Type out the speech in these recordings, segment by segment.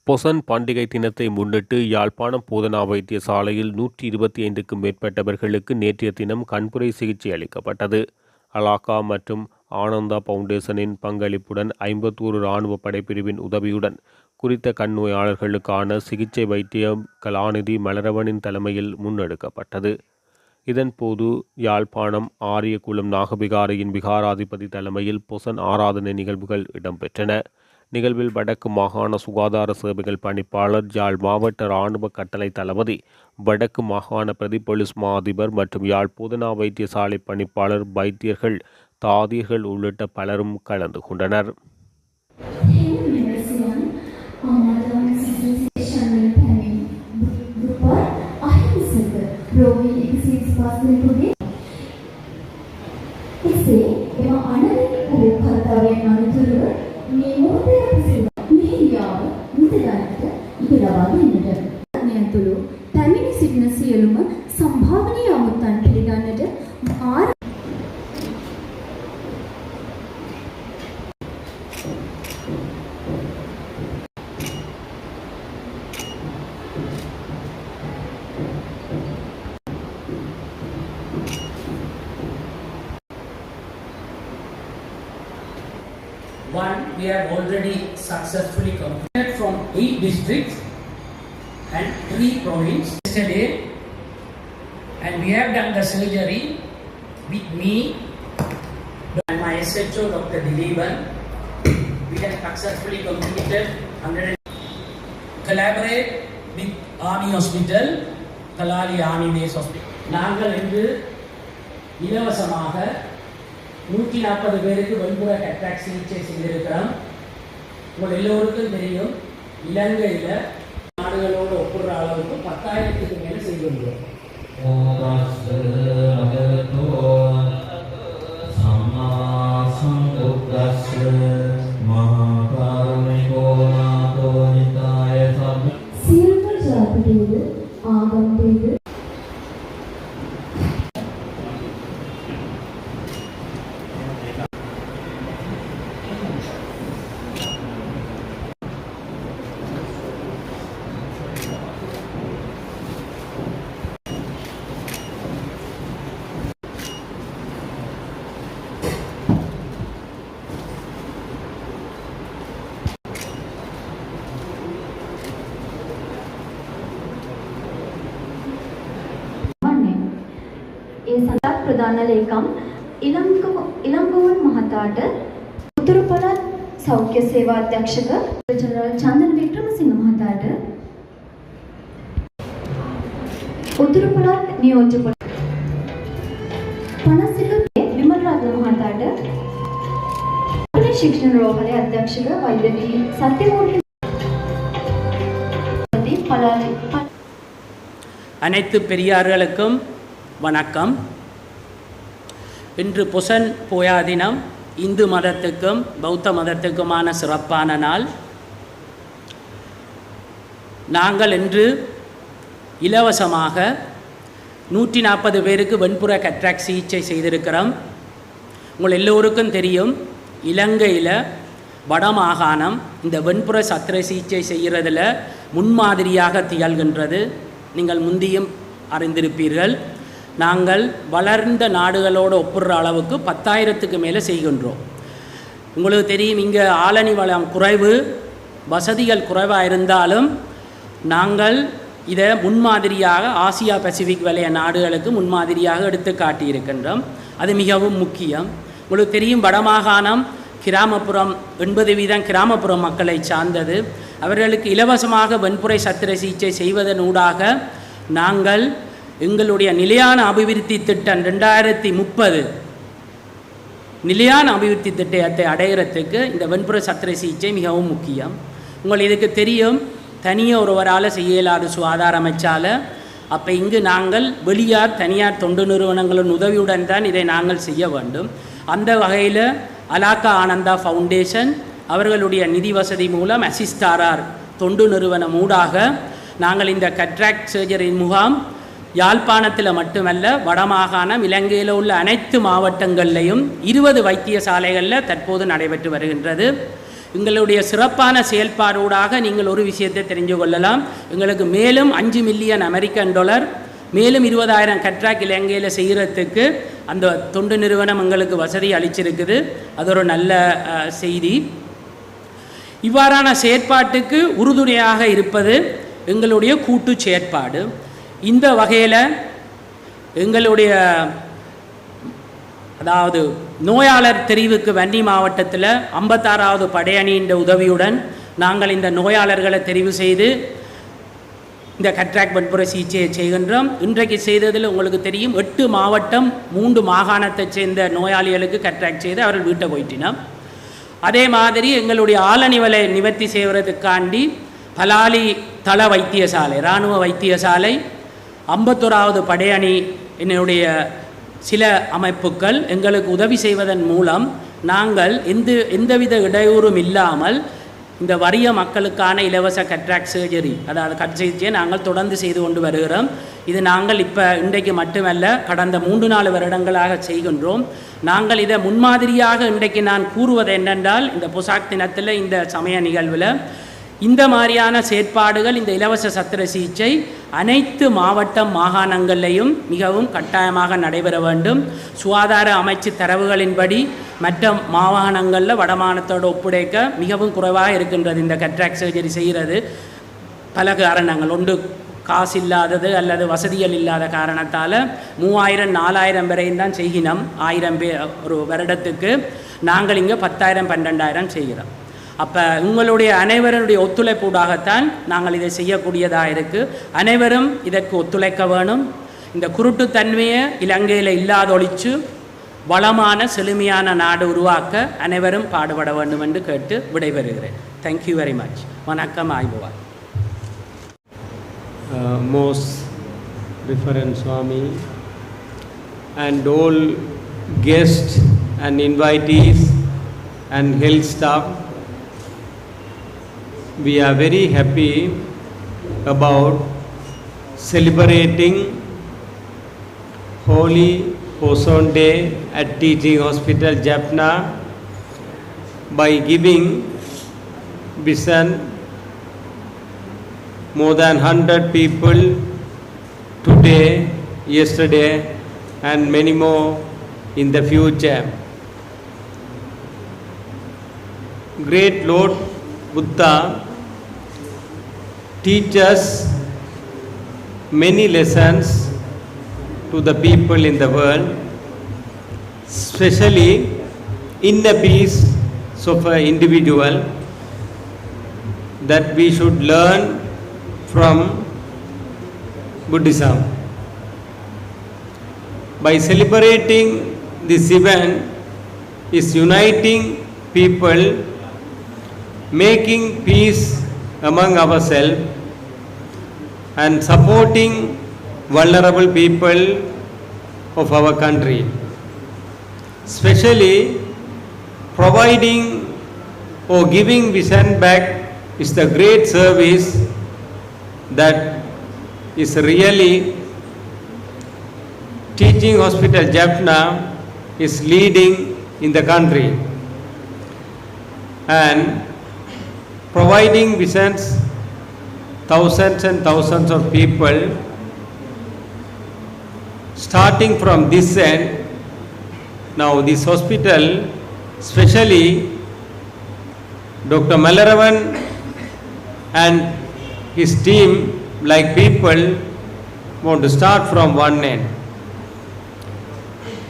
பொசன் பண்டிகை தினத்தை முன்னிட்டு யாழ்ப்பாணம் போதனா வைத்தியசாலையில் 125க்கும் மேற்பட்டவர்களுக்கு நேற்றைய தினம் கண்புரை சிகிச்சை அளிக்கப்பட்டது. அலாகா மற்றும் ஆனந்தா பவுண்டேஷனின் பங்களிப்புடன் 51 இராணுவ படைப்பிரிவின் உதவியுடன் குறித்த கண் நோயாளர்களுக்கான சிகிச்சை வைத்தியம் கலாநிதி மலரவனின் தலைமையில் முன்னெடுக்கப்பட்டது. இதன்போது யாழ்ப்பாணம் ஆரியகுளம் நாகபிகாரியின் விகாராதிபதி தலைமையில் பொசன் ஆராதனை நிகழ்வுகள் இடம்பெற்றன. நிகழ்வில் வடக்கு மாகாண சுகாதார சேவைகள் பணிப்பாளர், யாழ் மாவட்ட இராணுவ கட்டளை தளபதி, வடக்கு மாகாண பிரதி பொலிஸ் மா அதிபர் மற்றும் யாழ் போதனா வைத்தியசாலை பணிப்பாளர், வைத்தியர்கள், தாதியர்கள் உள்ளிட்ட பலரும் கலந்து கொண்டனர். පැමිණි සිටින සියලුම සම්භාවනීය අමුත්තන් පිළිගන්නට One, we have already successfully completed from 8 districts and 3 provinces yesterday, and we have done the surgery with me and my SHO Dr. Dileeban. We have successfully completed 100. Collaborate with Army Hospital, Kalali Army Base Hospital. நாங்கள் இன்று இலவசமாக 140 பேருக்கு வன்புற cataract சிகிச்சை செய்திருக்கிறோம். உங்கள் எல்லோருக்கும் தெரியும், இலங்கையில் நாடுகளோடு ஒப்புற அளவுக்கு 10,000க்கு மேலே செய்திருக்கிறோம். ඒ සඳහා ප්‍රධාන ලේකම් ඉලංගුවන් මහතාට උතුරු පළාත් සෞඛ්‍ය සේවා අධ්‍යක්ෂක ජනරාල් චන්දන වික්‍රමසිංහ මහතාට උතුරු පළාත් නියෝජ්‍ය පනසික විමල් රත්න මහතාට ශික්ෂණ රෝහලේ අධ්‍යක්ෂක වෛද්‍ය සත්‍යමූර්ති அனைத்து பெரியார்களுக்கும் வணக்கம். இன்று பொசன் போயா தினம் இந்து மதத்துக்கும் பௌத்த மதத்துக்குமான சிறப்பான நாள். நாங்கள் இன்று இலவசமாக 140 பேருக்கு வெண்புற கேட்ராக்ட் சிகிச்சை செய்திருக்கிறோம். உங்கள் எல்லோருக்கும் தெரியும், இலங்கையில் வடமாகாணம் இந்த வெண்புற சத்திர சிகிச்சை செய்கிறதில் முன்மாதிரியாக திகழ்கின்றது. நீங்கள் முந்தியும் அறிந்திருப்பீர்கள். நாங்கள் வளர்ந்த நாடுகளோடு ஒப்புற அளவுக்கு 10,000க்கு மேலே செய்கின்றோம். உங்களுக்கு தெரியும், இங்கே ஆளணி வளம் குறைவு, வசதிகள் குறைவாக இருந்தாலும் நாங்கள் இதை முன்மாதிரியாக ஆசியா பசிபிக் வலய நாடுகளுக்கு முன்மாதிரியாக எடுத்து காட்டியிருக்கின்றோம். அது மிகவும் முக்கியம். உங்களுக்கு தெரியும், வடமாகாணம் கிராமப்புறம் 80% கிராமப்புற மக்களை சார்ந்தது. அவர்களுக்கு இலவசமாக வெண்புரை சத்திர சிகிச்சை செய்வதனூடாக நாங்கள் எங்களுடைய நிலையான அபிவிருத்தி திட்டம் 2030 நிலையான அபிவிருத்தி திட்டத்தை அடைகிறதுக்கு இந்த வெண்புற சத்திர சிகிச்சை மிகவும் முக்கியம். உங்களுக்கு இதுக்கு தெரியும், தனியாக ஒருவரால் செய்ய இயலாத சுகாதார அமைச்சால். அப்போ இங்கு நாங்கள் வெளியார் தனியார் தொண்டு நிறுவனங்களின் உதவியுடன் தான் இதை நாங்கள் செய்ய வேண்டும். அந்த வகையில் அலாகா ஆனந்தா ஃபவுண்டேஷன் அவர்களுடைய நிதி வசதி மூலம் அசிஸ்டாரார் தொண்டு நிறுவனம் ஊடாக நாங்கள் இந்த கட்ராக்ட் சர்ஜரி முகாம் யாழ்ப்பாணத்தில் மட்டுமல்ல, வடமாகாணம் இலங்கையில் உள்ள அனைத்து மாவட்டங்களிலையும் 20 வைத்தியசாலைகளில் தற்போது நடைபெற்று வருகின்றது. எங்களுடைய சிறப்பான செயல்பாடூடாக நீங்கள் ஒரு விஷயத்தை தெரிஞ்சு கொள்ளலாம். எங்களுக்கு மேலும் 5 மில்லியன் அமெரிக்கன் டாலர் மேலும் 20,000 கட்ராக் இலங்கையில் செய்கிறதுக்கு அந்த தொண்டு நிறுவனம் எங்களுக்கு வசதி அளிச்சிருக்குது. அது ஒரு நல்ல செய்தி. இவ்வாறான செயற்பாட்டுக்கு உறுதுணையாக இருப்பது எங்களுடைய கூட்டு செயற்பாடு. இந்த வகையில் எங்களுடைய அதாவது நோயாளர் தெரிவுக்கு வன்னி மாவட்டத்தில் 56வது படையணியின் உதவியுடன் நாங்கள் இந்த நோயாளர்களை தெரிவு செய்து இந்த கட்ராக் வன்புற சிகிச்சையை செய்கின்றோம். இன்றைக்கு செய்ததில் உங்களுக்கு தெரியும் 8 மாவட்டம் 3 மாகாணத்தைச் சேர்ந்த நோயாளிகளுக்கு கட்ராக் செய்து அவர்கள் வீட்டை போயிட்டினோம். அதே மாதிரி எங்களுடைய ஆளணிவலை நிவர்த்தி செய்வதற்காண்டி பலாலி தள வைத்தியசாலை இராணுவ வைத்தியசாலை 51வது படையணி என்னுடைய சில அமைப்புகள் எங்களுக்கு உதவி செய்வதன் மூலம் நாங்கள் எந்தவித இடையூறும் இல்லாமல் இந்த வறிய மக்களுக்கான இலவச கட்ராக் சர்ஜரி அதாவது கட் சிகிச்சையை நாங்கள் தொடர்ந்து செய்து கொண்டு வருகிறோம். இது நாங்கள் இப்போ இன்றைக்கு மட்டுமல்ல கடந்த 3-4 வருடங்களாக செய்கின்றோம். நாங்கள் இதை முன்மாதிரியாக இன்றைக்கு நான் கூறுவது என்னென்றால் இந்த பொசாக் தினத்தில் இந்த சமய நிகழ்வில் இந்த மாதிரியான செயற்பாடுகள் இந்த இலவச சத்திர சிகிச்சை அனைத்து மாவட்டம் மாகாணங்கள்லையும் மிகவும் கட்டாயமாக நடைபெற வேண்டும். சுகாதார அமைச்சு தரவுகளின்படி மற்ற மாகாணங்களில் வடமாநிலத்தோடு ஒப்புடைக்க மிகவும் குறைவாக இருக்கின்றது இந்த கட்ராக் சர்ஜரி செய்கிறது. பல காரணங்கள், ஒன்று காசு இல்லாதது அல்லது வசதிகள் இல்லாத காரணத்தால் 3000-4000 வரையும் தான் செய்கினோம். 1000 பேர் ஒரு வருடத்துக்கு. நாங்கள் இங்கே 10,000-12,000 செய்கிறோம். அப்போ உங்களுடைய அனைவருடைய ஒத்துழைப்பூடாகத்தான் நாங்கள் இதை செய்யக்கூடியதாக இருக்குது. அனைவரும் இதற்கு ஒத்துழைக்க வேணும். இந்த குருட்டுத்தன்மையை இலங்கையில் இல்லாதொழிச்சு வளமான செழுமையான நாடு உருவாக்க அனைவரும் பாடுபட வேண்டும் என்று கேட்டு விடைபெறுகிறேன். Thank you very much. வணக்கம். ஆய்வுவார். Most Reverend Swami and all guests and invitees and health staff, we are very happy about celebrating Holy Poson Day at Teaching Hospital Jaffna by giving Bisan more than 100 people today, yesterday and many more in the future. Great Lord Buddha teaches many lessons to the people in the world, especially inner peace of an individual, that we should learn from Buddhism. By celebrating this event is uniting people, making peace among ourselves and supporting vulnerable people of our country. Especially providing or giving vision back is the great service that is really Teaching Hospital Jaffna is leading in the country, and providing visions thousands and thousands of people starting from this end. Now this hospital, especially Dr. Malaravan and his team like people want to start from one end.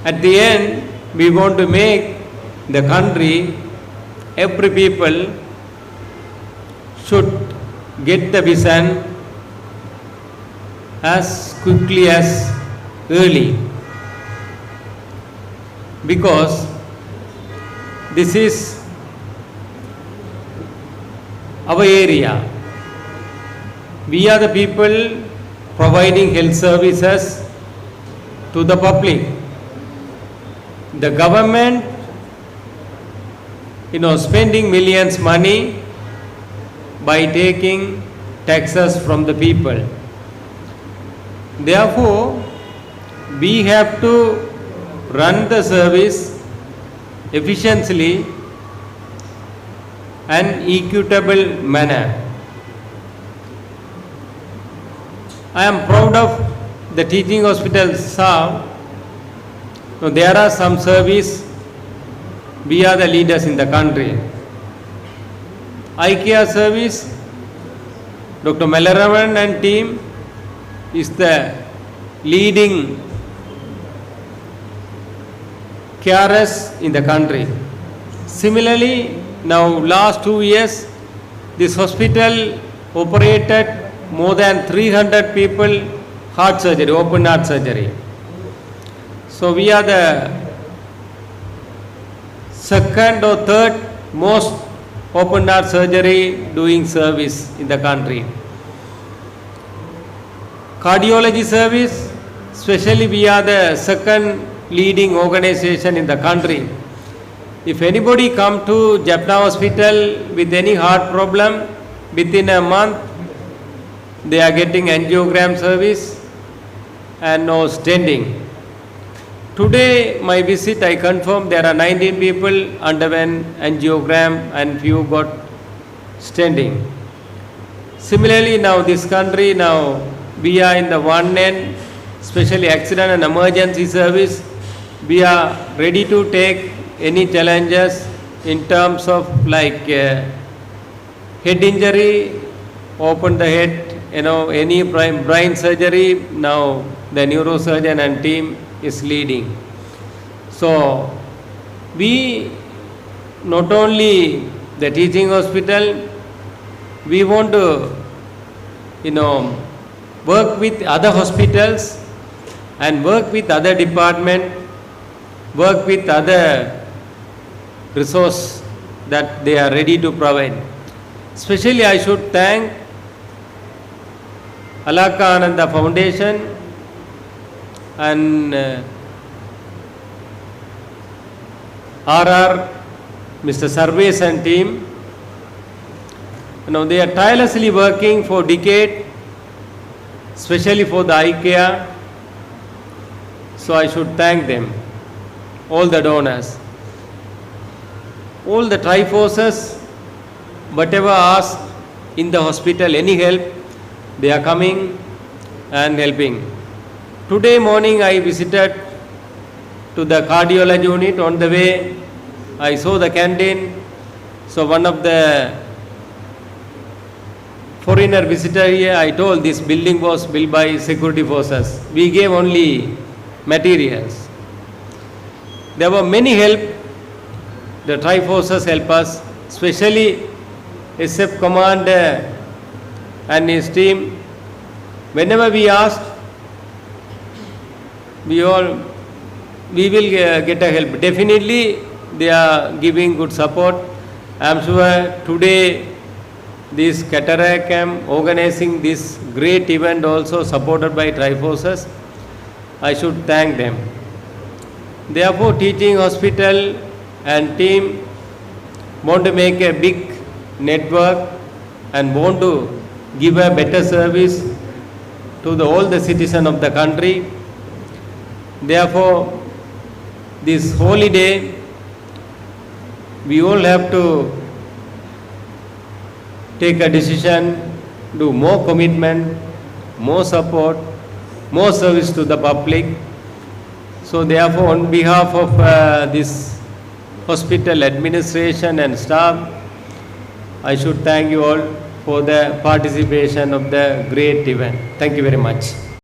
At the end, we want to make the country, every people should get the vision as quickly as early, because this is our area. We are the people providing health services to the public. The government, spending millions money by taking taxes from the people. Therefore, we have to run the service efficiently and equitable manner. I am proud of the teaching hospital staff. Now, there are some service, we are the leaders in the country. IKEA service, Dr. Mellaraman and team is the leading carers in the country. Similarly, now last 2 years, this hospital operated more than 300 people heart surgery, open heart surgery. So we are the second or third most open heart surgery doing service in the country. Cardiology service, especially we are the second leading organization in the country. If anybody come to Jaffna Hospital with any heart problem, within a month they are getting angiogram service and no stenting. Today my visit, I confirm there are 19 people underwent angiogram and few got stenting. Similarly, now this country, now we are in the one end, especially accident and emergency service, we are ready to take any challenges in terms of like head injury, open the head, any brain surgery. Now the neurosurgeon and team is leading. So we not only the teaching hospital, we want to work with other hospitals and work with other department, work with other resource that they are ready to provide. Especially I should thank Alaka Ananda Foundation and RR, Mr. Sarvesh and team. They are tirelessly working for decade, especially for the IKEA. So I should thank them, all the donors, all the Triforces, whatever asked in the hospital, any help, they are coming and helping. Today morning I visited to the cardiology unit. On the way I saw the canteen. So one of the foreigner visitor here, I told this building was built by security forces. We gave only materials. There were many help. The Triforces help us, especially SF commander and his team. Whenever we ask, we will get a help. Definitely they are giving good support. I am sure today this cataract camp organizing this great event also supported by Triforces. I should thank them. Therefore, teaching hospital and team want to make a big network and want to give a better service to all the citizens of the country. Therefore, this holy day, we all have to take a decision, do more commitment, more support, more service to the public. So therefore, on behalf of this hospital administration and staff, I should thank you all for the participation of the great event. Thank you very much.